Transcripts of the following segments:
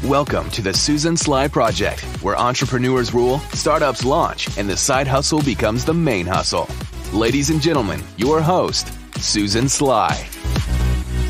Welcome to the Susan Sly Project, where entrepreneurs rule, startups launch, and the side hustle becomes the main hustle. Ladies and gentlemen, your host, Susan Sly.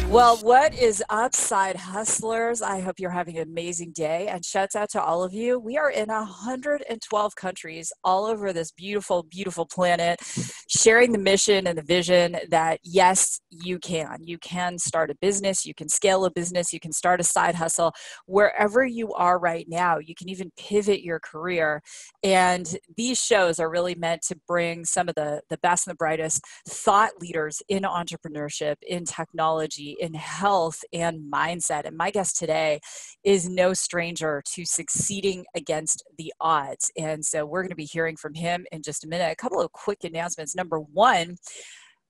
Well, what is up, side hustlers? I hope you're having an amazing day, and shouts out to all of you. We are in 112 countries all over this beautiful, beautiful planet, sharing the mission and the vision that yes, you can. You can start a business, you can scale a business, you can start a side hustle. Wherever you are right now, you can even pivot your career. And these shows are really meant to bring some of the best and the brightest thought leaders in entrepreneurship, in technology, in health and mindset. And my guest today is no stranger to succeeding against the odds. And so we're going to be hearing from him in just a minute. A couple of quick announcements. Number one,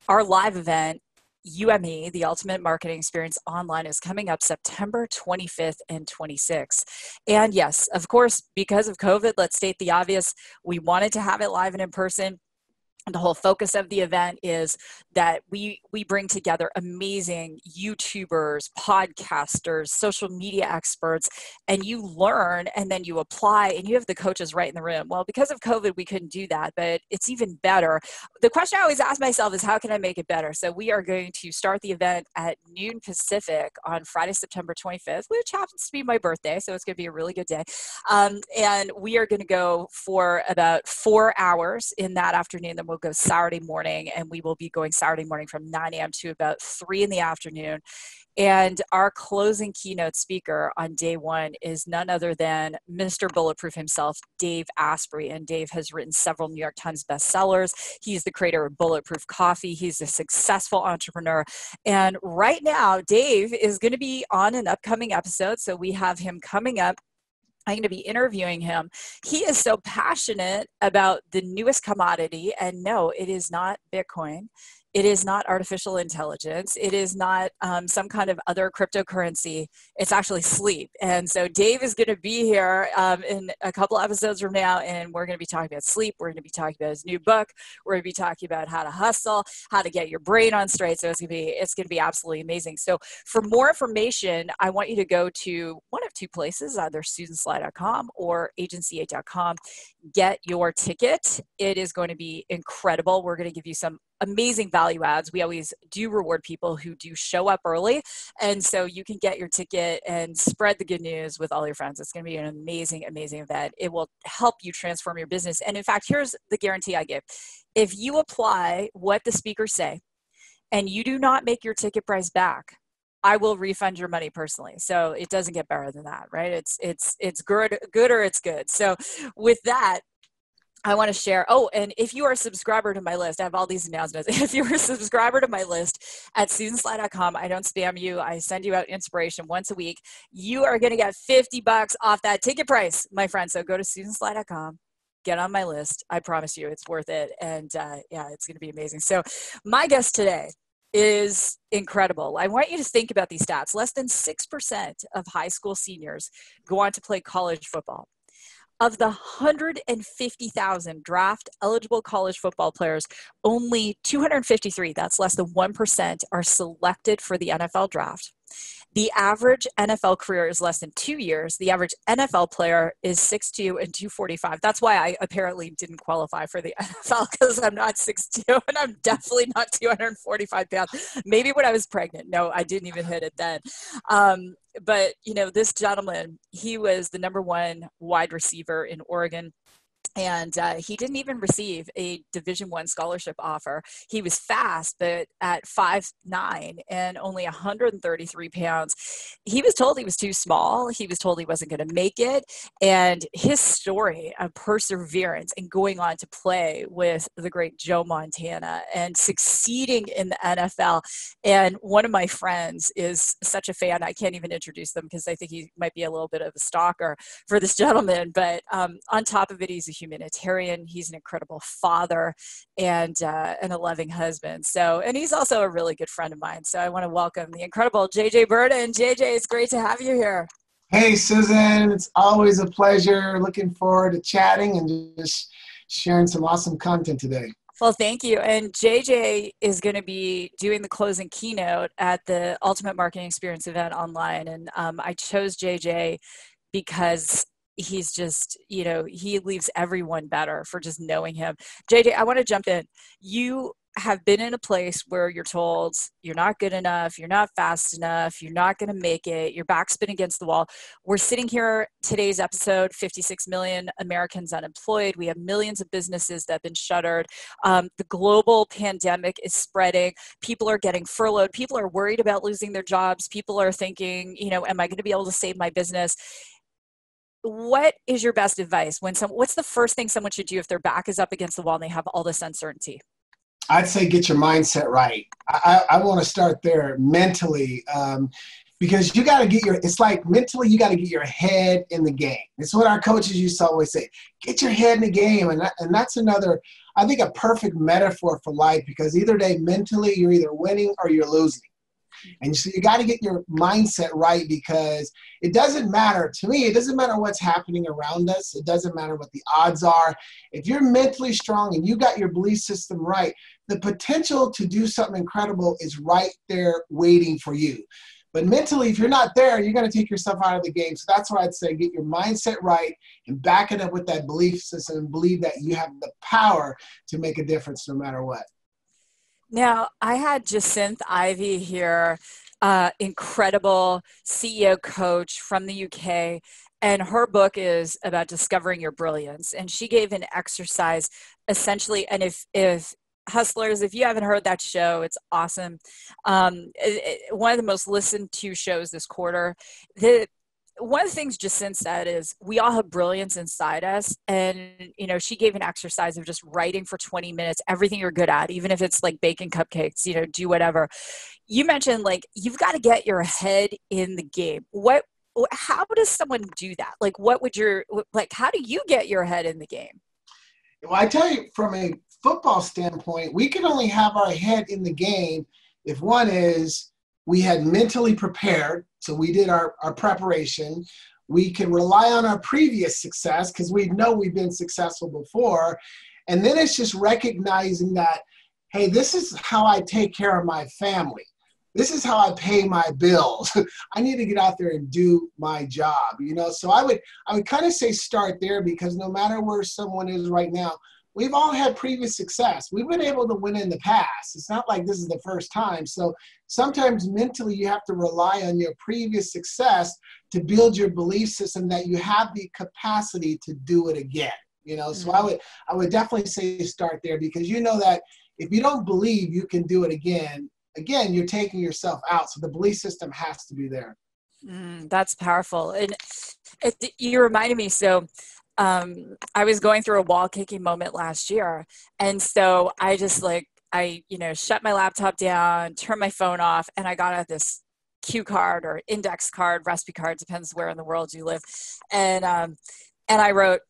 our live event, UME, the Ultimate Marketing Experience Online, is coming up September 25th and 26th. And yes, of course, because of COVID, let's state the obvious, we wanted to have it live and in person. The whole focus of the event is that we bring together amazing YouTubers, podcasters, social media experts, and you learn and then you apply and you have the coaches right in the room. Well, because of COVID, we couldn't do that, but it's even better. The question I always ask myself is, how can I make it better? So we are going to start the event at noon Pacific on Friday, September 25th, which happens to be my birthday, so it's going to be a really good day. And we are going to go for about 4 hours in that afternoon. Then we'll go Saturday morning, and we will be going Saturday morning from 9 a.m. to about 3 in the afternoon. And our closing keynote speaker on day one is none other than Mr. Bulletproof himself, Dave Asprey. And Dave has written several New York Times bestsellers. He's the creator of Bulletproof Coffee. He's a successful entrepreneur. And right now, Dave is going to be on an upcoming episode. So we have him coming up. I'm going to be interviewing him. He is so passionate about the newest commodity. And no, it is not Bitcoin. It is not artificial intelligence. It is not some kind of other cryptocurrency. It's actually sleep. And so Dave is going to be here in a couple episodes from now, and we're going to be talking about sleep. We're going to be talking about his new book. We're going to be talking about how to hustle, how to get your brain on straight. So it's going to be absolutely amazing. So for more information, I want you to go to one of two places, either susansly.com or agency8.com. Get your ticket. It is going to be incredible. We're going to give you some amazing value adds. We always do reward people who do show up early. And so you can get your ticket and spread the good news with all your friends. It's going to be an amazing, amazing event. It will help you transform your business. And in fact, here's the guarantee I give. If you apply what the speakers say and you do not make your ticket price back, I will refund your money personally. So it doesn't get better than that, right? It's good or it's good. So with that, I want to share. Oh, and if you are a subscriber to my list, I have all these announcements. If you're a subscriber to my list at susansly.com, I don't spam you. I send you out inspiration once a week. You are going to get $50 off that ticket price, my friend. So go to susansly.com, get on my list. I promise you it's worth it. And yeah, it's going to be amazing. So my guest today is incredible. I want you to think about these stats. Less than 6% of high school seniors go on to play college football. Of the 150,000 draft eligible college football players, only 253, that's less than 1%, are selected for the NFL draft. The average NFL career is less than 2 years. The average NFL player is 6'2" and 245. That's why I apparently didn't qualify for the NFL, because I'm not 6'2" and I'm definitely not 245 pounds. Maybe when I was pregnant. No, I didn't even hit it then. But, you know, this gentleman, he was the number one wide receiver in Oregon. And he didn't even receive a Division I scholarship offer. He was fast, but at 5'9" and only 133 pounds, he was told he was too small. He was told he wasn't going to make it. And his story of perseverance and going on to play with the great Joe Montana and succeeding in the NFL. And one of my friends is such a fan. I can't even introduce them because I think he might be a little bit of a stalker for this gentleman. But on top of it, he's a humanitarian. He's an incredible father and a loving husband. So, and he's also a really good friend of mine. So I want to welcome the incredible JJ Birden. JJ, it's great to have you here. Hey, Susan. It's always a pleasure. Looking forward to chatting and just sharing some awesome content today. Well, thank you. And JJ is going to be doing the closing keynote at the Ultimate Marketing Experience event online. And I chose JJ because he's just, he leaves everyone better for just knowing him. JJ, I want to jump in. You have been in a place where you're told you're not good enough, you're not fast enough, you're not going to make it, your back's been against the wall. We're sitting here, today's episode, 56 million Americans unemployed. We have millions of businesses that have been shuttered. The global pandemic is spreading. People are getting furloughed. People are worried about losing their jobs. People are thinking, am I going to be able to save my business? What is your best advice what's the first thing someone should do if their back is up against the wall and they have all this uncertainty? I'd say get your mindset right. I want to start there mentally, because you got to it's like mentally you got to get your head in the game. It's what our coaches used to always say, get your head in the game. And that's another, I think, a perfect metaphor for life, because either day mentally you're either winning or you're losing. And so you got to get your mindset right, because it doesn't matter, to me, it doesn't matter what's happening around us. It doesn't matter what the odds are. If you're mentally strong and you got your belief system right, the potential to do something incredible is right there waiting for you. But mentally, if you're not there, you're going to take yourself out of the game. So that's why I'd say get your mindset right and back it up with that belief system and believe that you have the power to make a difference no matter what. Now, I had Jacinth Ivey here, incredible CEO coach from the UK, and her book is about discovering your brilliance. And she gave an exercise essentially, and if hustlers, if you haven't heard that show, it's awesome. One of the most listened to shows this quarter. One of the things Jacinth said is we all have brilliance inside us. And, she gave an exercise of just writing for 20 minutes, everything you're good at, even if it's like baking cupcakes, do whatever. You mentioned you've got to get your head in the game. How does someone do that? How do you get your head in the game? Well, I tell you, from a football standpoint, we can only have our head in the game if one is we had mentally prepared. So we did our preparation. We can rely on our previous success because we know we've been successful before. And then it's just recognizing that, hey, this is how I take care of my family. This is how I pay my bills. I need to get out there and do my job, So I would kind of say start there, because no matter where someone is right now, we've all had previous success. We've been able to win in the past. It's not like this is the first time. So sometimes mentally you have to rely on your previous success to build your belief system that you have the capacity to do it again. So I would definitely say start there, because that if you don't believe you can do it again, you're taking yourself out. So the belief system has to be there. That's powerful. And you reminded me, so I was going through a wall kicking moment last year. And so I just shut my laptop down, turned my phone off, and I got out this cue card or index card, recipe card, depends where in the world you live. And I wrote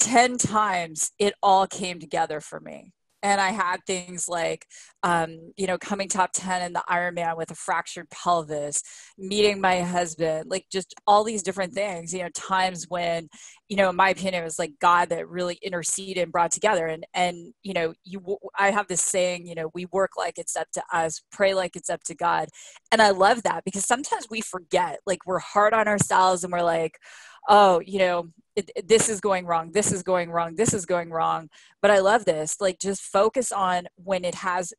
10 times, it all came together for me. And I had things like, coming top 10 in the Ironman with a fractured pelvis, meeting my husband, just all these different things, times when, in my opinion, it was God that really interceded and brought together. And I have this saying, we work like it's up to us, pray like it's up to God. And I love that, because sometimes we forget, we're hard on ourselves and we're like, oh, this is going wrong. This is going wrong. This is going wrong. But I love this. Just focus on when it has,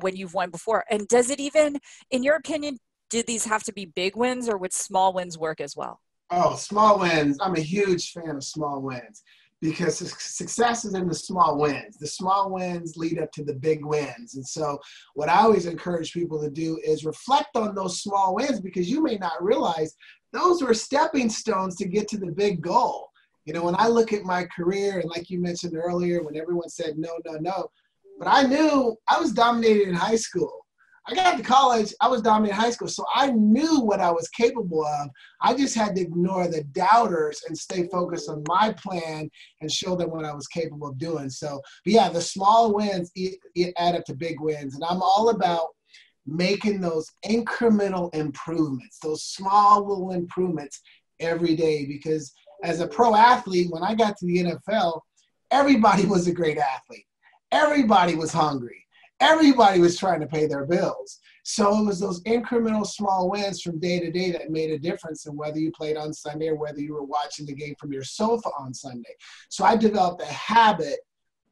when you've won before. And does it even, in your opinion, did these have to be big wins, or would small wins work as well? Oh, small wins. I'm a huge fan of small wins, because success is in the small wins. The small wins lead up to the big wins. And so what I always encourage people to do is reflect on those small wins, because you may not realize those were stepping stones to get to the big goal. When I look at my career, and like you mentioned earlier, when everyone said no, no, no, but I knew I was dominated in high school. I got to college, I was dominated in high school, so I knew what I was capable of. I just had to ignore the doubters and stay focused on my plan and show them what I was capable of doing. So, but yeah, the small wins it add up to big wins, and I'm all about making those incremental improvements, those small little improvements every day. Because as a pro athlete, when I got to the NFL, everybody was a great athlete. Everybody was hungry. Everybody was trying to pay their bills. So it was those incremental small wins from day to day that made a difference in whether you played on Sunday or whether you were watching the game from your sofa on Sunday. So I developed a habit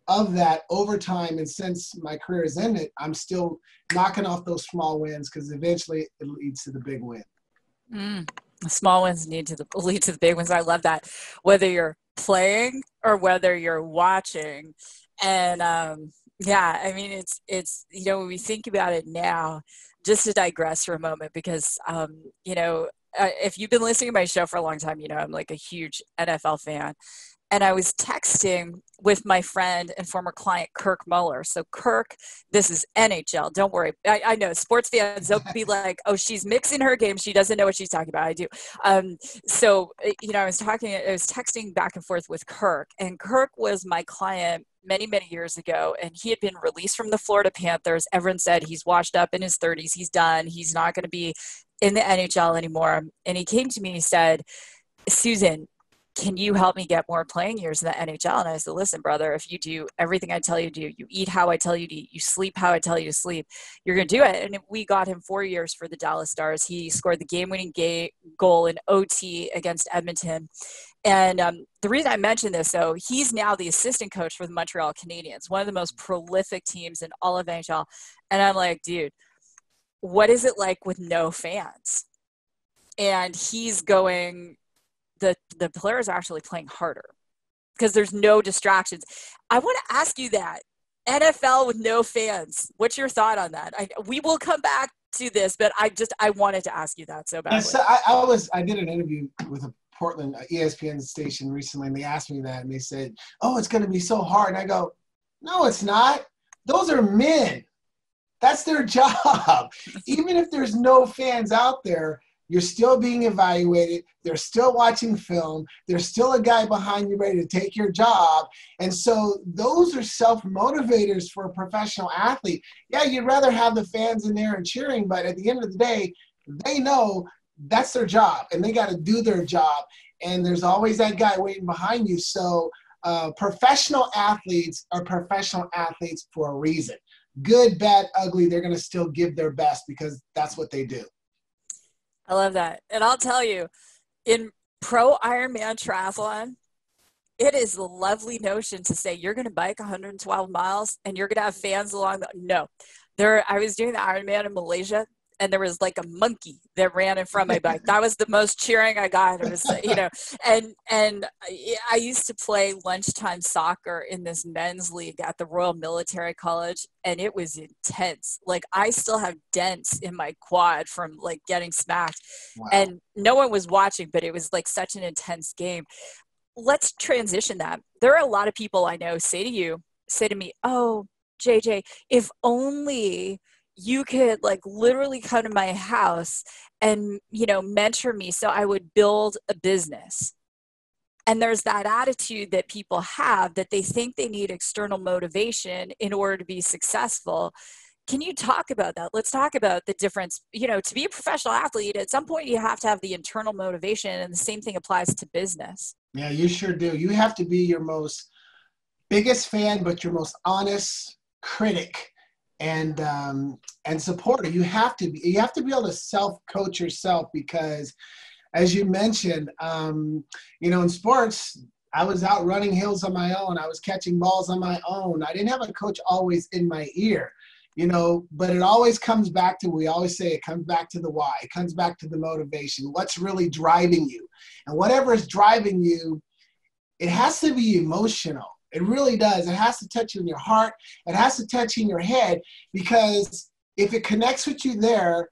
of that over time. And since my career is in it, I'm still knocking off those small wins because eventually it leads to the big win. The small wins lead to the big ones. I love that. Whether you're playing or whether you're watching. And yeah, I mean, it's, you know, when we think about it now, just to digress for a moment, because, you know, if you've been listening to my show for a long time, you know, I'm like a huge NFL fan. And I was texting with my friend and former client, Kirk Muller. So Kirk, this is NHL. Don't worry. I know sports fans, don't be like, oh, she's mixing her game. She doesn't know what she's talking about. I do. So, you know, I was texting back and forth with Kirk. And Kirk was my client many, many years ago. And he had been released from the Florida Panthers. Everyone said he's washed up in his 30s. He's done. He's not going to be in the NHL anymore. And he came to me and he said, Susan, can you help me get more playing years in the NHL? And I said, listen, brother, if you do everything I tell you to do, you eat how I tell you to eat, you sleep how I tell you to sleep, you're going to do it. And we got him 4 years for the Dallas Stars. He scored the game-winning goal in OT against Edmonton. And the reason I mention this, so he's now the assistant coach for the Montreal Canadiens, one of the most prolific teams in all of NHL. And I'm like, dude, what is it like with no fans? And he's going, the players are actually playing harder because there's no distractions. I want to ask you that. NFL with no fans. What's your thought on that? We will come back to this, but I wanted to ask you that so badly. So I did an interview with a Portland ESPN station recently, and they asked me that, and they said, oh, it's going to be so hard. And I go, no, it's not. Those are men. That's their job. Even if there's no fans out there, you're still being evaluated. They're still watching film. There's still a guy behind you ready to take your job. And so those are self-motivators for a professional athlete. Yeah, you'd rather have the fans in there and cheering, but at the end of the day, they know that's their job and they got to do their job. And there's always that guy waiting behind you. So professional athletes are professional athletes for a reason. Good, bad, ugly, they're going to still give their best because that's what they do. I love that. And I'll tell you, in pro Ironman triathlon, it is a lovely notion to say you're going to bike 112 miles and you're going to have fans along no. I was doing the Ironman in Malaysia, and there was like a monkey that ran in front of my bike. That was the most cheering I got. It was, you know, and I used to play lunchtime soccer in this men's league at the Royal Military College, and it was intense. Like, I still have dents in my quad from like getting smacked. Wow. And no one was watching, but it was like such an intense game. Let's transition that. There are a lot of people I know say to me, oh, JJ, if only you could like literally come to my house and, you know, mentor me so I would build a business. And there's that attitude that people have that they think they need external motivation in order to be successful. Can you talk about that? Let's talk about the difference. You know, to be a professional athlete, at some point you have to have the internal motivation, and the same thing applies to business. Yeah, you sure do. You have to be your most biggest fan, but your most honest critic and supporter. You have to be able to self-coach yourself because, as you mentioned, you know, in sports, I was out running hills on my own. I was catching balls on my own. I didn't have a coach always in my ear, you know, but it always comes back to, we always say it comes back to the why. It comes back to the motivation. What's really driving you? And whatever is driving you, it has to be emotional. It really does. It has to touch you in your heart. It has to touch you in your head, because if it connects with you there,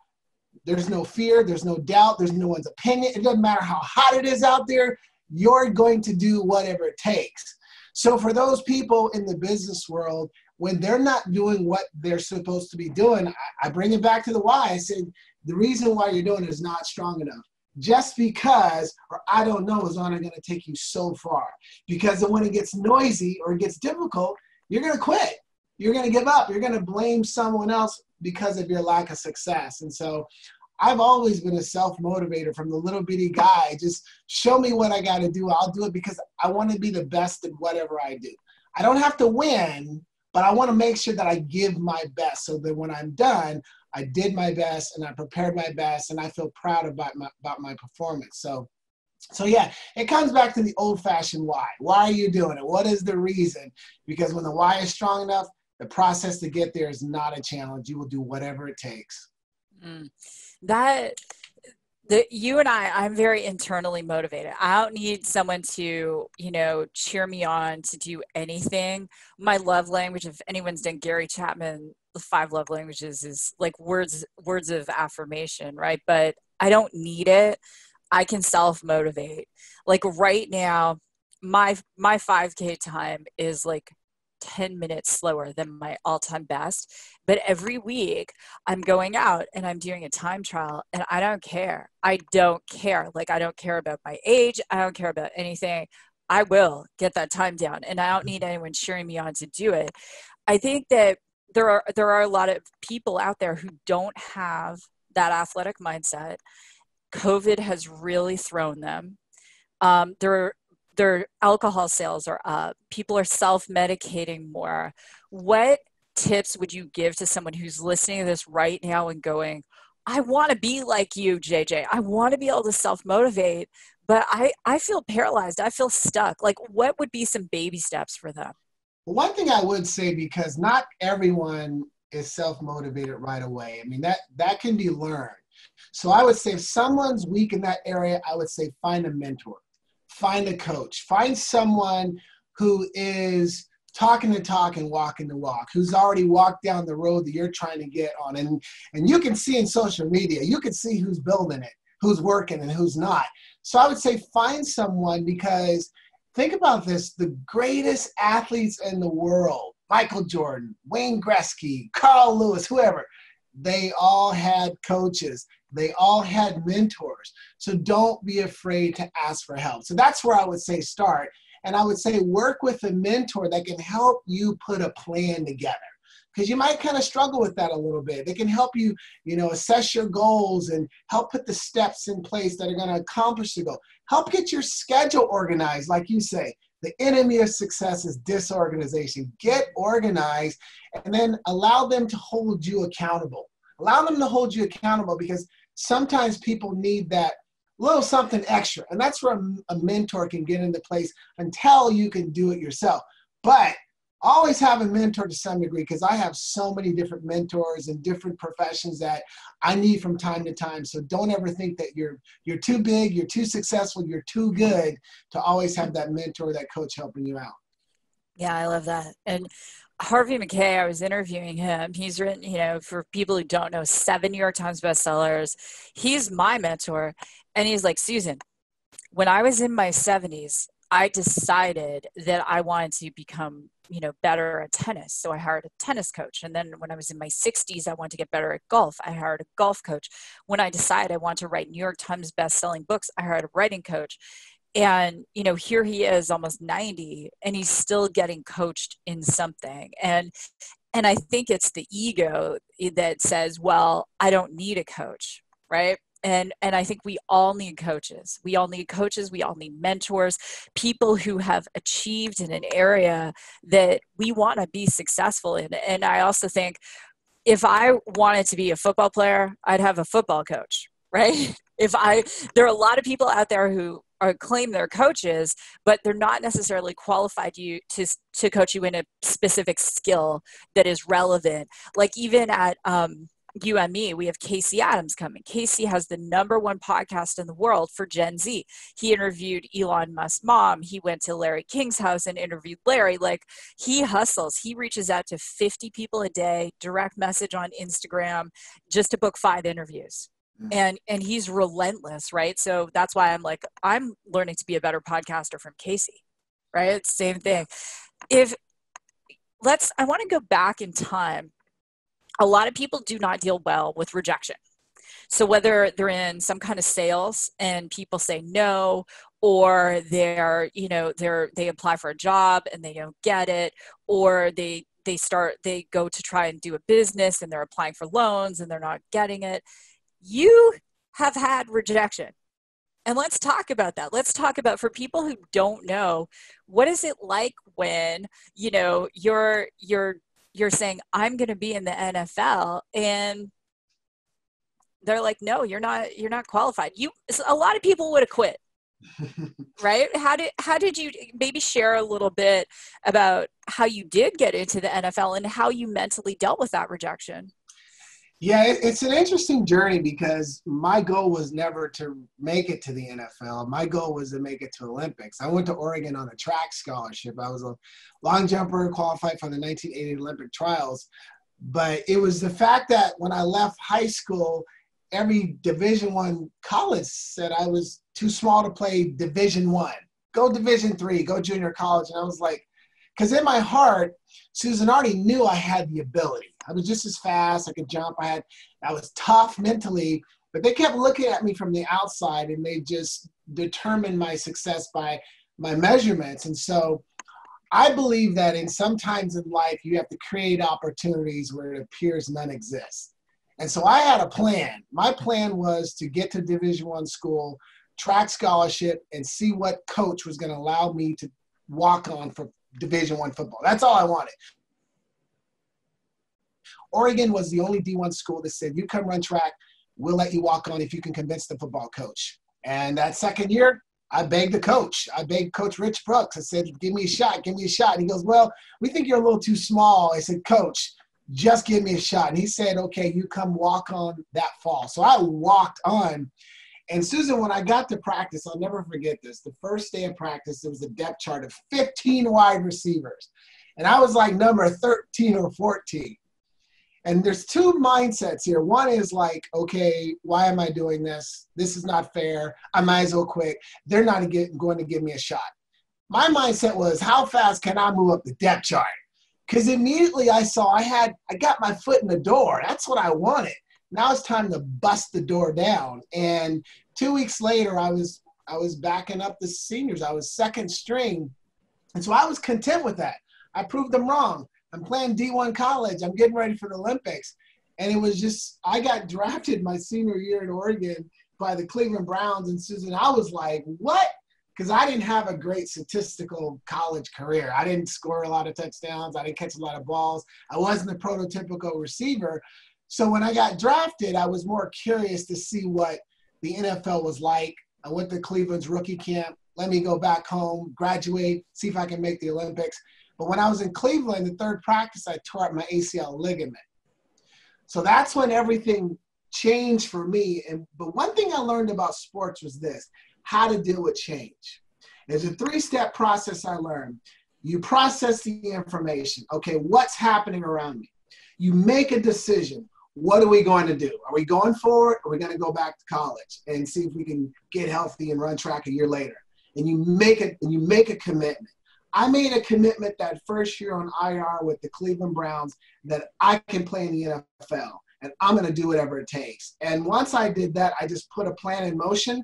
there's no fear, there's no doubt, there's no one's opinion. It doesn't matter how hot it is out there, you're going to do whatever it takes. So for those people in the business world, when they're not doing what they're supposed to be doing, I bring it back to the why. I said, the reason why you're doing it is not strong enough. Just because, or I don't know, is only going to take you so far. Because when it gets noisy or it gets difficult, you're going to quit. You're going to give up. You're going to blame someone else because of your lack of success. And so I've always been a self-motivator from the little bitty guy. Just show me what I got to do. I'll do it because I want to be the best at whatever I do. I don't have to win, but I want to make sure that I give my best so that when I'm done, I did my best and I prepared my best and I feel proud about my performance. So yeah, it comes back to the old-fashioned why. Why are you doing it? What is the reason? Because when the why is strong enough, the process to get there is not a challenge. You will do whatever it takes. You and I'm very internally motivated. I don't need someone to, cheer me on to do anything. My love language, if anyone's done Gary Chapman, the 5 love languages, is like words of affirmation, right? But I don't need it. I can self-motivate. Like right now, my 5K time is like 10 minutes slower than my all-time best. But every week I'm going out and I'm doing a time trial and I don't care. I don't care. Like, I don't care about my age. I don't care about anything. I will get that time down and I don't need anyone cheering me on to do it. I think that there are a lot of people out there who don't have that athletic mindset. COVID has really thrown them. Their alcohol sales are up. People are self-medicating more. What tips would you give to someone who's listening to this right now and going, I want to be like you, JJ. I want to be able to self-motivate, but I feel paralyzed. I feel stuck. Like, what would be some baby steps for them? One thing I would say, because not everyone is self-motivated right away. I mean, that can be learned. So I would say if someone's weak in that area, I would say find a mentor, find a coach, find someone who is talking the talk and walking the walk, who's already walked down the road that you're trying to get on. And you can see in social media, you can see who's building it, who's working and who's not. So I would say find someone, because think about this, the greatest athletes in the world, Michael Jordan, Wayne Gretzky, Carl Lewis, whoever, they all had coaches. They all had mentors. So don't be afraid to ask for help. So that's where I would say start. And I would say work with a mentor that can help you put a plan together, because you might kind of struggle with that a little bit. They can help you, assess your goals and help put the steps in place that are going to accomplish the goal. Help get your schedule organized, like you say. The enemy of success is disorganization. Get organized and then allow them to hold you accountable. Allow them to hold you accountable, because sometimes people need that little something extra. And that's where a mentor can get into place until you can do it yourself. But always have a mentor to some degree, because I have so many different mentors in different professions that I need from time to time. So don't ever think that you're too big, you're too successful, you're too good to always have that mentor, that coach helping you out. Yeah, I love that. And Harvey McKay, I was interviewing him. He's written, for people who don't know, 7 New York Times bestsellers. He's my mentor. And he's like, Susan, when I was in my 70s, I decided that I wanted to become, better at tennis. So I hired a tennis coach. And then when I was in my 60s, I wanted to get better at golf. I hired a golf coach. When I decided I wanted to write New York Times best-selling books, I hired a writing coach. And, here he is almost 90 and he's still getting coached in something. And I think it's the ego that says, well, I don't need a coach, right? And I think we all need coaches. We all need coaches. We all need mentors, people who have achieved in an area that we want to be successful in. And I also think if I wanted to be a football player, I'd have a football coach, right? There are a lot of people out there who claim they're coaches, but they're not necessarily qualified to coach you in a specific skill that is relevant. Like even at UME, we have Casey Adams coming. Casey has the #1 podcast in the world for Gen Z. He interviewed Elon Musk's mom. He went to Larry King's house and interviewed Larry. Like, he hustles. He reaches out to 50 people a day, direct message on Instagram, just to book 5 interviews. And he's relentless, right? So that's why I'm learning to be a better podcaster from Casey, right? Same thing. I want to go back in time. A lot of people do not deal well with rejection. So whether they're in some kind of sales and people say no, or they apply for a job and they don't get it, or they go to try and do a business and they're applying for loans and they're not getting it. You have had rejection. And let's talk about that. Let's talk about, for people who don't know, what is it like when, you're saying, I'm going to be in the NFL, and they're like, no, you're not qualified. A lot of people would have quit. Right? How did you maybe share a little bit about how you did get into the NFL and how you mentally dealt with that rejection? Yeah, it's an interesting journey because my goal was never to make it to the NFL. My goal was to make it to Olympics. I went to Oregon on a track scholarship. I was a long jumper, qualified for the 1980 Olympic trials. But it was the fact that when I left high school, every Division I college said I was too small to play Division I. Go Division III, go junior college. And I was like, because in my heart, Susan already knew I had the ability. I was just as fast. I could jump. I was tough mentally, but they kept looking at me from the outside, and they just determined my success by my measurements. And so I believe that sometimes in life, you have to create opportunities where it appears none exist. And so I had a plan. My plan was to get to Division I school, track scholarship, and see what coach was going to allow me to walk on for Division I football. That's all I wanted. Oregon was the only D1 school that said, you come run track, we'll let you walk on if you can convince the football coach. And that second year, I begged the coach. I begged Coach Rich Brooks. I said, give me a shot, give me a shot. And he goes, well, we think you're a little too small. I said, Coach, just give me a shot. And he said, okay, you come walk on that fall. So I walked on. And Susan, when I got to practice, I'll never forget this. The first day of practice, there was a depth chart of 15 wide receivers. And I was like number 13 or 14. And there's two mindsets here. One is like, okay, why am I doing this? This is not fair. I might as well quit. They're not going to give me a shot. My mindset was, how fast can I move up the depth chart? Because immediately I saw I got my foot in the door. That's what I wanted. Now it's time to bust the door down. And 2 weeks later, I was backing up the seniors. I was second string. And so I was content with that. I proved them wrong. I'm playing D1 college. I'm getting ready for the Olympics. And it was just, I got drafted my senior year in Oregon by the Cleveland Browns. And Susan, I was like, what? Because I didn't have a great statistical college career. I didn't score a lot of touchdowns. I didn't catch a lot of balls. I wasn't a prototypical receiver. So when I got drafted, I was more curious to see what the NFL was like. I went to Cleveland's rookie camp. Let me go back home, graduate, see if I can make the Olympics. But when I was in Cleveland, the third practice, I tore up my ACL ligament. So that's when everything changed for me. But one thing I learned about sports was this, how to deal with change. There's a 3-step process I learned. You process the information. Okay, what's happening around me? You make a decision. What are we going to do? Are we going forward? Or are we going to go back to college and see if we can get healthy and run track a year later? And you make a commitment. I made a commitment that first year on IR with the Cleveland Browns that I can play in the NFL, and I'm going to do whatever it takes. And once I did that, I just put a plan in motion.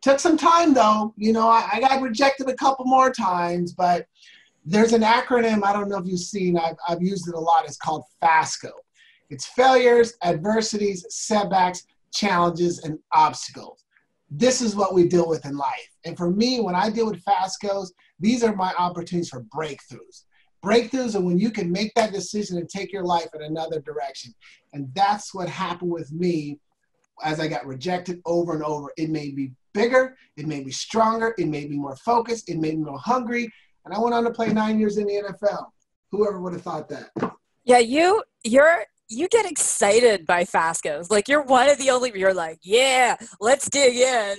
Took some time, though. You know, I got rejected a couple more times, but there's an acronym, I don't know if you've seen, I've used it a lot. It's called FASCO. It's failures, adversities, setbacks, challenges, and obstacles. This is what we deal with in life. And for me, when I deal with FASCOs, these are my opportunities for breakthroughs. Breakthroughs are when you can make that decision and take your life in another direction. And that's what happened with me as I got rejected over and over. It made me bigger. It made me stronger. It made me more focused. It made me more hungry. And I went on to play 9 years in the NFL. Whoever would have thought that? Yeah, you get excited by FASCOs. Like you're one of the only, you're like, yeah, let's dig in.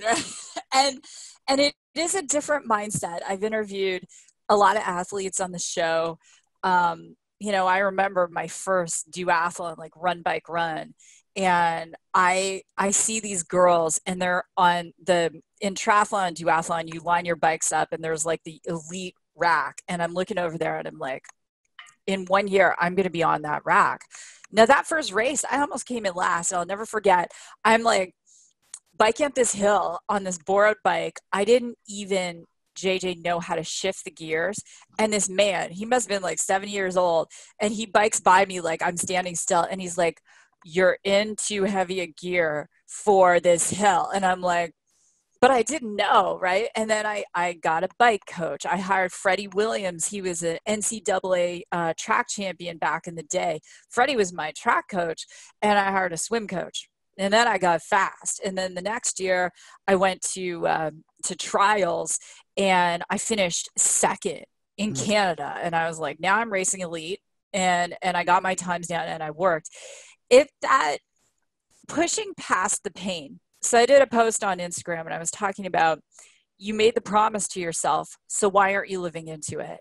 And it is a different mindset. I've interviewed a lot of athletes on the show. You know, I remember my first duathlon, like run, bike, run. And I see these girls and they're in triathlon and duathlon, you line your bikes up and there's like the elite rack. And I'm looking over there and I'm like, in 1 year, I'm going to be on that rack. Now that first race, I almost came in last. I'll never forget. I'm like biking up this hill on this borrowed bike. I didn't even, JJ, know how to shift the gears. And this man, he must have been like 7 years old. And he bikes by me like I'm standing still. And he's like, you're in too heavy a gear for this hill. And I'm like, but I didn't know, right? And then I got a bike coach. I hired Freddie Williams. He was an NCAA track champion back in the day. Freddie was my track coach, and I hired a swim coach. And then I got fast. And then the next year I went to trials and I finished second in Canada. And I was like, now I'm racing elite, and I got my times down and I worked. If that pushing past the pain. So I did a post on Instagram and I was talking about, you made the promise to yourself, so why aren't you living into it?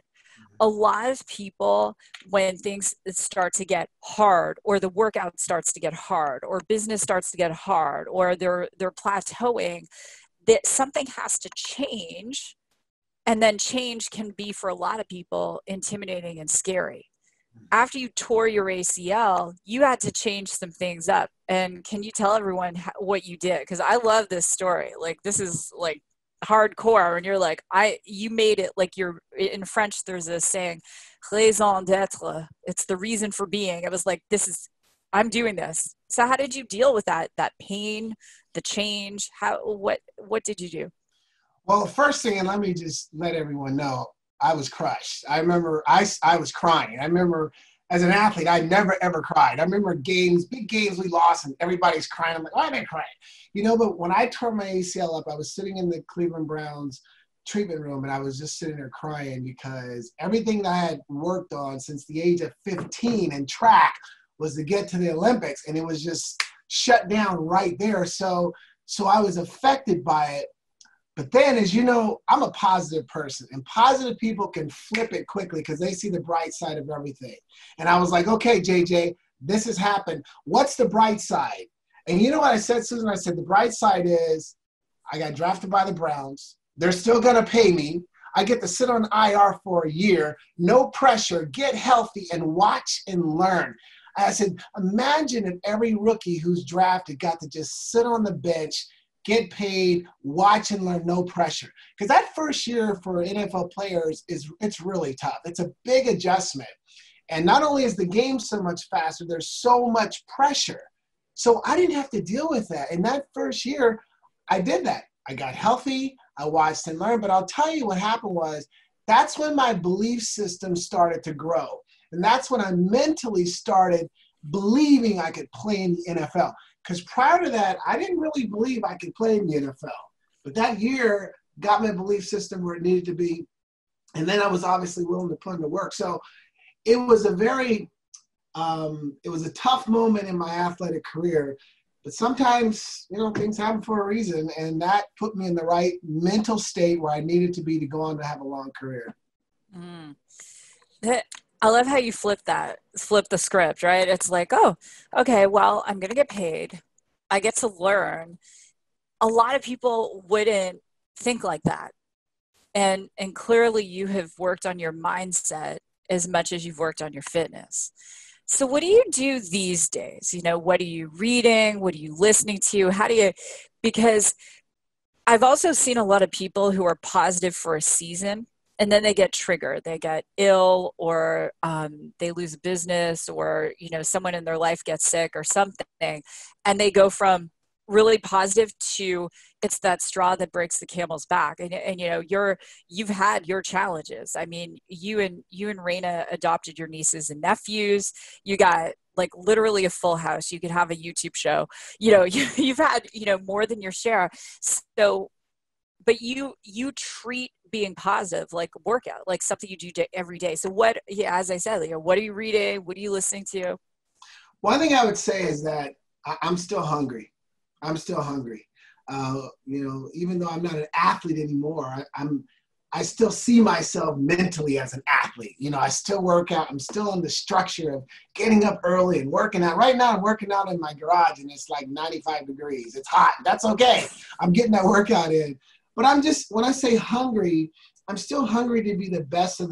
A lot of people, when things start to get hard, or the workout starts to get hard, or business starts to get hard, or they're plateauing, that something has to change. And then change can be, for a lot of people, intimidating and scary. After you tore your ACL, you had to change some things up. And can you tell everyone what you did? Because I love this story. Like, this is like hardcore. And you're like, you made it, like, you're in French, there's a saying, raison d'être. It's the reason for being. It was like, I'm doing this. So how did you deal with that pain, the change? What did you do? Well, the first thing, and let me just let everyone know, I was crushed. I remember I was crying. I remember as an athlete, I never, ever cried. I remember big games we lost, and everybody's crying. I'm like, why am I crying? But when I tore my ACL up, I was sitting in the Cleveland Browns treatment room, and I was just sitting there crying because everything that I had worked on since the age of 15 in track was to get to the Olympics, and it was just shut down right there. So I was affected by it. But then, as you know, I'm a positive person, and positive people can flip it quickly because they see the bright side of everything. And I was like, okay, JJ, this has happened. What's the bright side? And you know what I said, Susan? I said, the bright side is I got drafted by the Browns. They're still going to pay me. I get to sit on IR for a year, no pressure, get healthy, and watch and learn. I said, imagine if every rookie who's drafted got to just sit on the bench, get paid, watch and learn, no pressure. Because that first year for NFL players it's really tough. It's a big adjustment. And not only is the game so much faster, there's so much pressure. So I didn't have to deal with that. And that first year, I did that. I got healthy, I watched and learned. But I'll tell you what happened was, that's when my belief system started to grow. And that's when I mentally started believing I could play in the NFL. Because prior to that, I didn't really believe I could play in the NFL. But that year got my belief system where it needed to be. And then I was obviously willing to put in the work. So it was it was a tough moment in my athletic career. But sometimes, things happen for a reason. And that put me in the right mental state where I needed to be to go on to have a long career. I love how you flip the script, right? It's like, oh, okay, well, I'm going to get paid. I get to learn. A lot of people wouldn't think like that. And clearly you have worked on your mindset as much as you've worked on your fitness. So what do you do these days? What are you reading? What are you listening to? Because I've also seen a lot of people who are positive for a season, and then they get triggered. They get ill, or they lose business, or, someone in their life gets sick or something. And they go from really positive to, it's that straw that breaks the camel's back. And you've had your challenges. I mean, you and Raina adopted your nieces and nephews. You got like literally a full house. You could have a YouTube show. You've had, more than your share. So, but you treat being positive like workout, like something you do every day. So as I said, what are you reading? What are you listening to? One thing I would say is that I'm still hungry. I'm still hungry. Even though I'm not an athlete anymore, I still see myself mentally as an athlete. I still work out. I'm still in the structure of getting up early and working out. Right now, I'm working out in my garage, and it's like 95 degrees. It's hot. That's okay. I'm getting that workout in. But when I say hungry, I'm still hungry to be the best of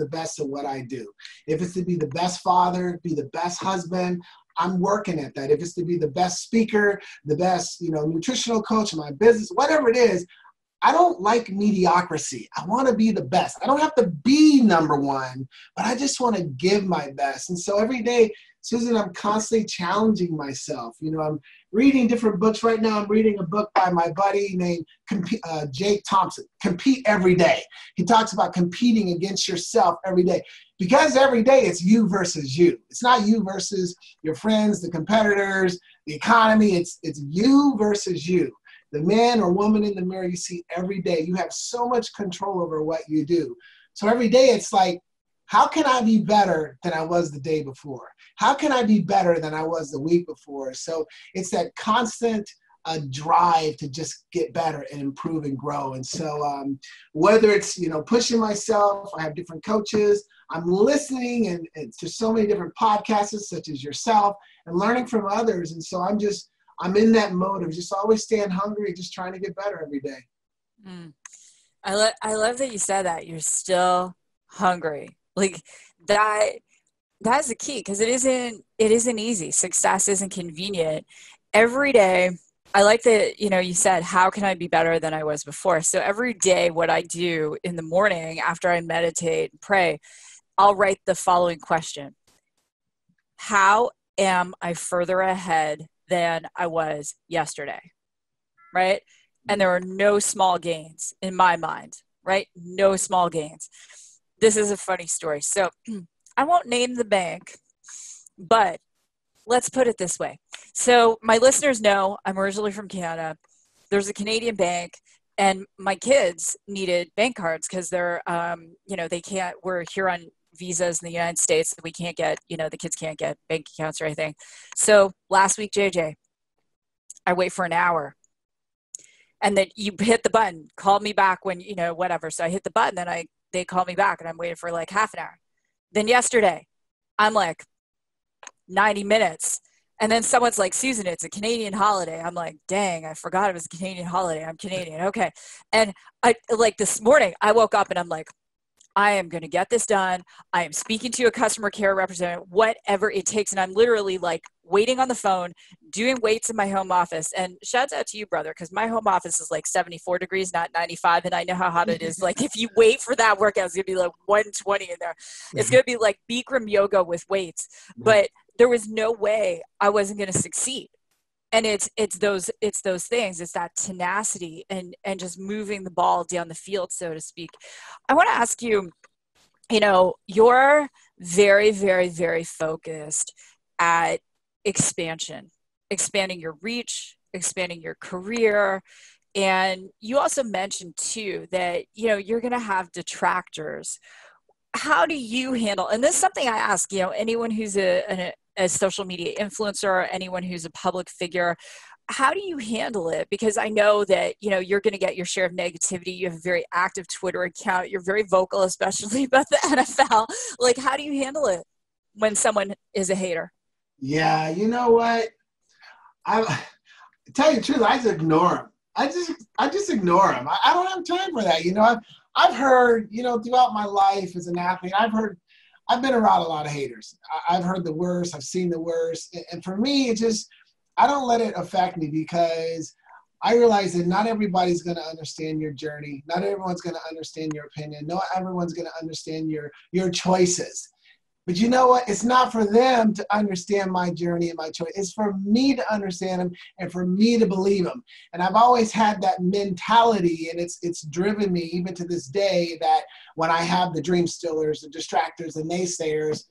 what I do. If it's to be the best father, be the best husband, I'm working at that. If it's to be the best speaker, the best, nutritional coach in my business, whatever it is, I don't like mediocrity. I want to be the best. I don't have to be number one, but I just want to give my best. And so every day, Susan, I'm constantly challenging myself. I'm reading different books. Right now, I'm reading a book by my buddy named Jake Thompson, Compete Every Day. He talks about competing against yourself every day. because every day it's you versus you. It's not you versus your friends, the competitors, the economy. It's you versus you. The man or woman in the mirror you see every day. You have so much control over what you do. So every day it's like, how can I be better than I was the day before? How can I be better than I was the week before? So it's that constant drive to just get better and improve and grow. And so whether it's, pushing myself, I have different coaches, I'm listening and to so many different podcasts such as yourself and learning from others. And so I'm in that mode of just always staying hungry, just trying to get better every day. I love that you said that. You're still hungry. Like that's the key, because it isn't easy. Success isn't convenient. Every day, I like that, you said, how can I be better than I was before? So every day, what I do in the morning after I meditate and pray, I'll write the following question: how am I further ahead than I was yesterday? Right? And there are no small gains in my mind, right? No small gains. This is a funny story. So I won't name the bank, but let's put it this way. So my listeners know I'm originally from Canada. There's a Canadian bank, and my kids needed bank cards because they're, they can't, we're here on visas in the United States. We can't get, the kids can't get bank accounts or anything. So last week, JJ, I wait for an hour. And then you hit the button, call me back when, whatever. So I hit the button, then they call me back, and I'm waiting for like half an hour. Then yesterday, I'm like 90 minutes. And then someone's like, Susan, it's a Canadian holiday. I'm like, dang, I forgot it was a Canadian holiday. I'm Canadian. Okay. And this morning, I woke up and I'm like, I am going to get this done. I am speaking to a customer care representative, whatever it takes. And I'm literally like waiting on the phone, doing weights in my home office. And shouts out to you, brother, because my home office is like 74 degrees, not 95. And I know how hot it is. Like if you wait for that workout, it's going to be like 120 in there. It's going to be like Bikram yoga with weights. But there was no way I wasn't going to succeed. And it's those things. It's that tenacity and just moving the ball down the field, so to speak. I want to ask you, you're very, very, very focused at expanding your reach, expanding your career. And you also mentioned too that, you're going to have detractors. How do you handle, and this is something I ask, anyone who's a social media influencer or anyone who's a public figure, how do you handle it? Because I know that, you're going to get your share of negativity. You have a very active Twitter account. You're very vocal, especially about the NFL. Like, how do you handle it when someone is a hater? Yeah, you know what? I tell you the truth, I just ignore them. I just ignore them. I don't have time for that. I've heard, throughout my life as an athlete, I've been around a lot of haters. I've heard the worst. I've seen the worst. And for me, I don't let it affect me, because I realize that not everybody's going to understand your journey. Not everyone's going to understand your opinion. Not everyone's going to understand your choices. But you know what? It's not for them to understand my journey and my choice. It's for me to understand them and for me to believe them. And I've always had that mentality, and it's driven me even to this day, that when I have the dream stillers, the distractors, the naysayers,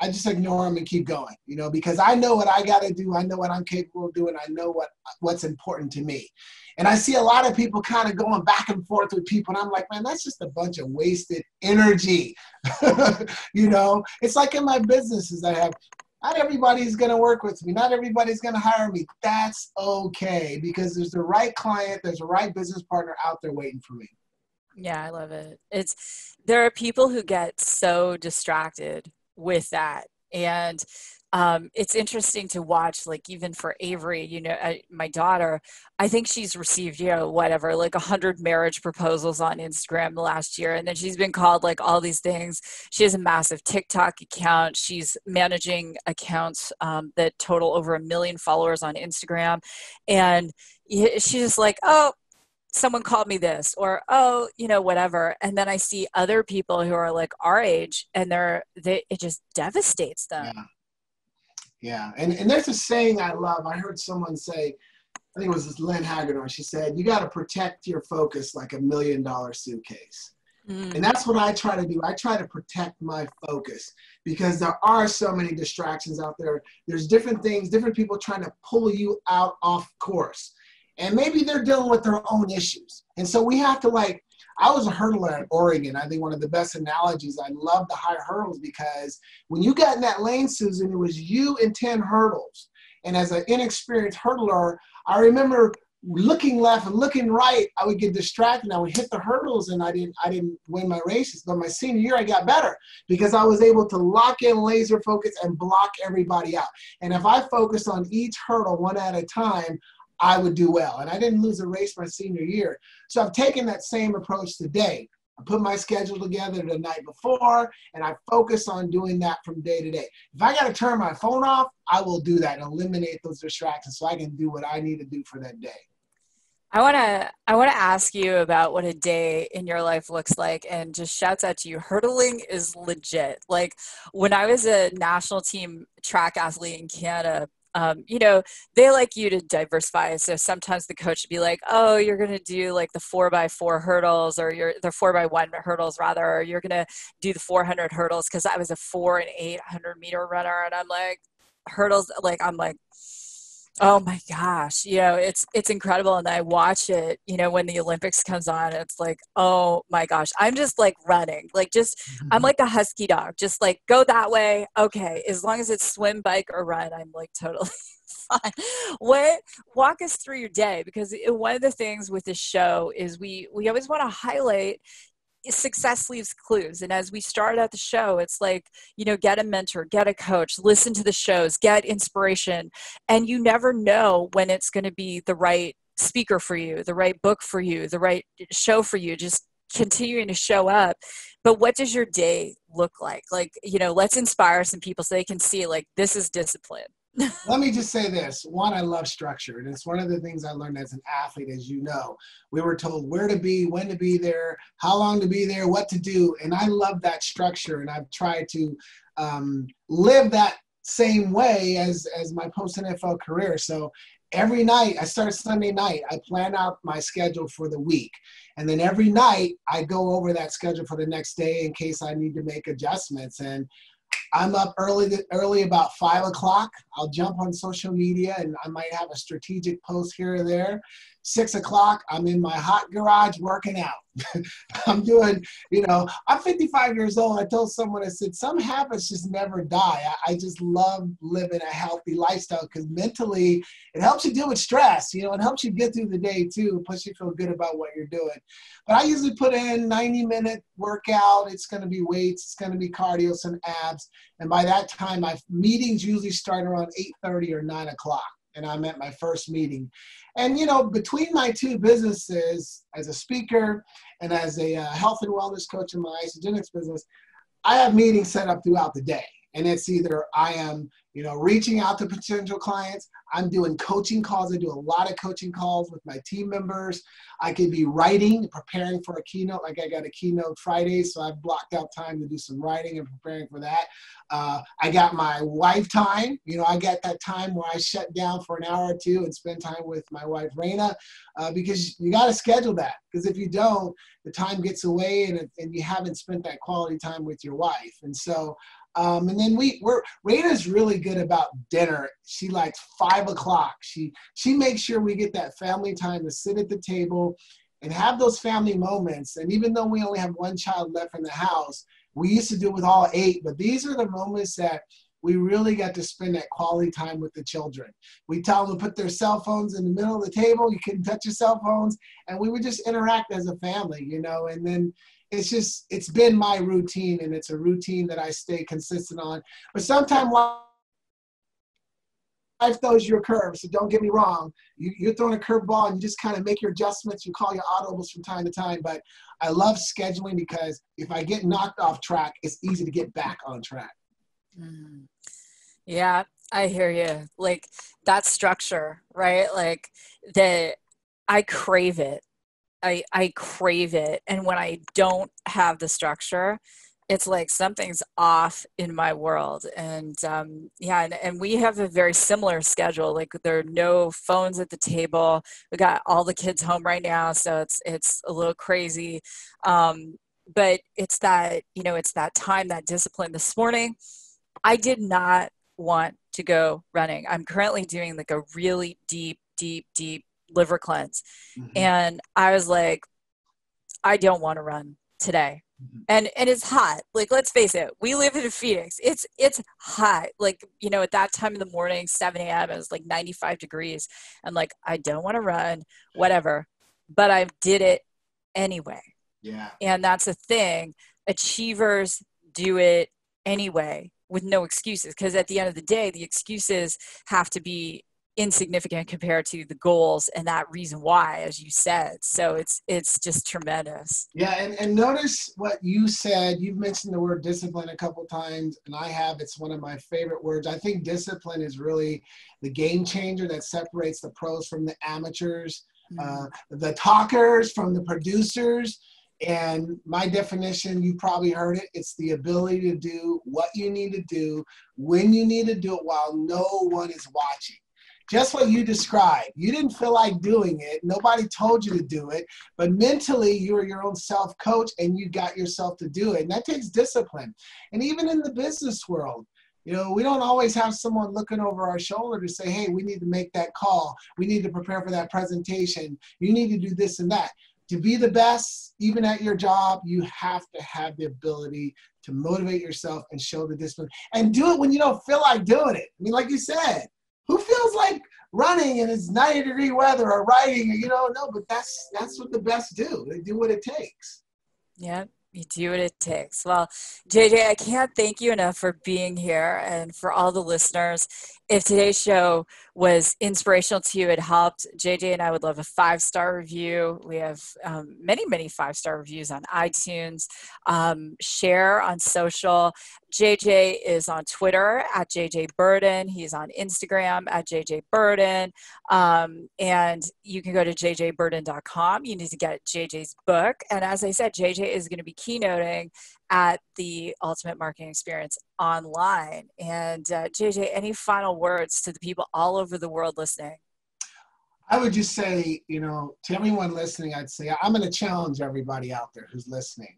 I just ignore them and keep going, because I know what I got to do. I know what I'm capable of doing. I know what's important to me. And I see a lot of people kind of going back and forth with people. And I'm like, man, that's just a bunch of wasted energy. It's like in my businesses I have, not everybody's going to work with me. Not everybody's going to hire me. That's okay, because there's the right client. There's the right business partner out there waiting for me. Yeah, I love it. There are people who get so distracted with that. And it's interesting to watch, like even for Avery, my daughter, I think she's received, like 100 marriage proposals on Instagram last year. And then she's been called like all these things. She has a massive TikTok account. She's managing accounts that total over 1 million followers on Instagram. And she's just like, oh, someone called me this, or, oh, whatever. And then I see other people who are like our age, and it just devastates them. Yeah. And there's a saying I love. I heard someone say, I think it was Lynn Hagedorn. She said, you got to protect your focus like $1 million suitcase. And that's what I try to do. I try to protect my focus because there are so many distractions out there. There's different things, different people trying to pull you out off course. And maybe they're dealing with their own issues. And so we have to I was a hurdler at Oregon. I think one of the best analogies, I love the high hurdles because when you got in that lane, Susan, it was you and 10 hurdles. And as an inexperienced hurdler, I remember looking left and looking right, I would get distracted. I would hit the hurdles and I didn't win my races. But my senior year, I got better because I was able to lock in, laser focus, and block everybody out. And if I focused on each hurdle one at a time, I would do well. And I didn't lose a race my senior year. So I've taken that same approach today. I put my schedule together the night before, and I focus on doing that from day to day. If I got to turn my phone off, I will do that and eliminate those distractions so I can do what I need to do for that day. I want to ask you about what a day in your life looks like, and just shouts out to you. Hurdling is legit. Like when I was a national team track athlete in Canada, they like you to diversify. So sometimes the coach would be like, oh, you're going to do like the 4x4 hurdles, or the 4x1 hurdles rather, or you're going to do the 400 hurdles. Cause I was a 400 and 800 meter runner. And I'm like, hurdles, like, I'm like, oh my gosh, it's incredible. And I watch it, when the Olympics comes on, it's like, oh my gosh, I'm just like running, like I'm like a husky dog, just like go that way. Okay. As long as it's swim, bike, or run, I'm like totally fine. Walk us through your day, because one of the things with this show is we always want to highlight success leaves clues. And as we start out the show, it's like, get a mentor, get a coach, listen to the shows, get inspiration. And you never know when it's going to be the right speaker for you, the right book for you, the right show for you, just continuing to show up. But what does your day look like? Like, let's inspire some people so they can see like, this is discipline. Let me just say this. One, I love structure. And it's one of the things I learned as an athlete, as you know. We were told where to be, when to be there, how long to be there, what to do. And I love that structure. And I've tried to live that same way as my post-NFL career. So every night, I start Sunday night, I plan out my schedule for the week. And then every night, I go over that schedule for the next day in case I need to make adjustments. And I'm up early about 5 o'clock. I'll jump on social media and I might have a strategic post here or there. 6 o'clock, I'm in my hot garage working out. I'm doing, I'm 55 years old. I told someone, I said, some habits just never die. I just love living a healthy lifestyle because mentally it helps you deal with stress. It helps you get through the day too. Plus you feel good about what you're doing. But I usually put in 90-minute workout. It's going to be weights. It's going to be cardio, some abs. And by that time, my meetings usually start around 8:30 or 9 o'clock. And I'm at my first meeting. And, between my two businesses, as a speaker and as a health and wellness coach in my isogenics business, I have meetings set up throughout the day. And it's either I am, reaching out to potential clients. I'm doing coaching calls. I do a lot of coaching calls with my team members. I could be writing, preparing for a keynote. Like I got a keynote Friday, so I've blocked out time to do some writing and preparing for that. I got my wife time. I got that time where I shut down for an hour or two and spend time with my wife, Raina, because you got to schedule that. Because if you don't, the time gets away and you haven't spent that quality time with your wife. And so, and then Raina's really good about dinner. She likes 5 o'clock. She makes sure we get that family time to sit at the table and have those family moments. And even though we only have one child left in the house, we used to do it with all 8, but these are the moments that we really got to spend that quality time with the children. We tell them to put their cell phones in the middle of the table. You couldn't touch your cell phones. And we would just interact as a family, and then it's been my routine, and it's a routine that I stay consistent on. But sometimes life throws you a curve, so don't get me wrong. You're throwing a curveball and you just kind of make your adjustments. You call your audibles from time to time. But I love scheduling because if I get knocked off track, it's easy to get back on track. Mm. Yeah, I hear you. Like that structure, right? Like I crave it. I crave it. And when I don't have the structure, it's like something's off in my world. And and we have a very similar schedule. Like there are no phones at the table. We got all the kids home right now, so it's a little crazy. but it's that, it's that time, that discipline. This morning, I did not want to go running. I'm currently doing like a really deep liver cleanse. Mm-hmm. And I was like, I don't want to run today. Mm-hmm. And it's hot. Like, let's face it, we live in Phoenix. It's hot. Like, at that time in the morning, 7 a.m., it was like 95 degrees. I'm like, I don't want to run, whatever. But I did it anyway. Yeah. And that's the thing. Achievers do it anyway with no excuses. Because at the end of the day, the excuses have to be insignificant compared to the goals and that reason why, as you said. So it's just tremendous. Yeah, and notice what you said. You've mentioned the word discipline a couple times, and I have. It's one of my favorite words. I think discipline is really the game changer that separates the pros from the amateurs, the talkers from the producers. And my definition, you probably heard it, it's the ability to do what you need to do when you need to do it while no one is watching. Just what you described. You didn't feel like doing it. Nobody told you to do it. But mentally, you were your own self-coach and you got yourself to do it. And that takes discipline. And even in the business world, we don't always have someone looking over our shoulder to say, hey, we need to make that call. We need to prepare for that presentation. You need to do this and that. To be the best, even at your job, you have to have the ability to motivate yourself and show the discipline. And do it when you don't feel like doing it. I mean, like you said, who feels like running and it's 90-degree weather or writing? No, but that's what the best do. They do what it takes. Yeah, you do what it takes. Well, JJ, I can't thank you enough for being here, and for all the listeners. If today's show was inspirational to you, it helped, JJ and I would love a 5-star review. We have many 5-star reviews on iTunes. Share on social. JJ is on Twitter at JJ Birden. He's on Instagram at JJ Birden. And you can go to jjburden.com. You need to get JJ's book. And as I said, JJ is going to be keynoting at the Ultimate Marketing Experience online. And JJ, any final words to the people all over the world listening? I would just say, to everyone listening, I'd say I'm going to challenge everybody out there who's listening.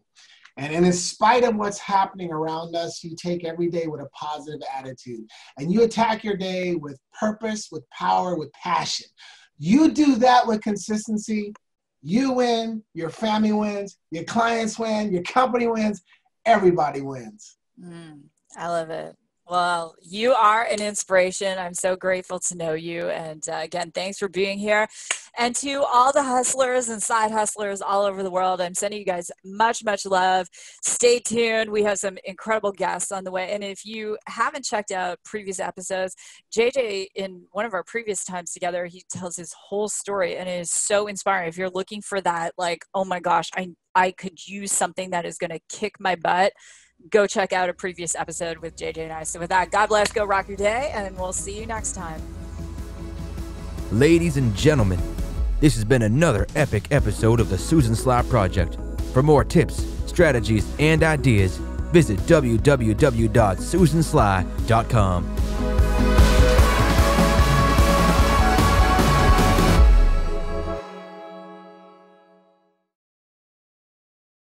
And in spite of what's happening around us, you take every day with a positive attitude. And you attack your day with purpose, with power, with passion. You do that with consistency, you win, your family wins, your clients win, your company wins, everybody wins. I love it. Well, you are an inspiration. I'm so grateful to know you. And again, thanks for being here. And to all the hustlers and side hustlers all over the world, I'm sending you guys much love. Stay tuned. We have some incredible guests on the way. And if you haven't checked out previous episodes, JJ, in one of our previous times together, he tells his whole story, and it is so inspiring. If you're looking for that, like, oh my gosh, I could use something that is going to kick my butt, go check out a previous episode with JJ and I. So with that, God bless, go rock your day, and we'll see you next time. Ladies and gentlemen, this has been another epic episode of the Susan Sly Project. For more tips, strategies, and ideas, visit www.susansly.com.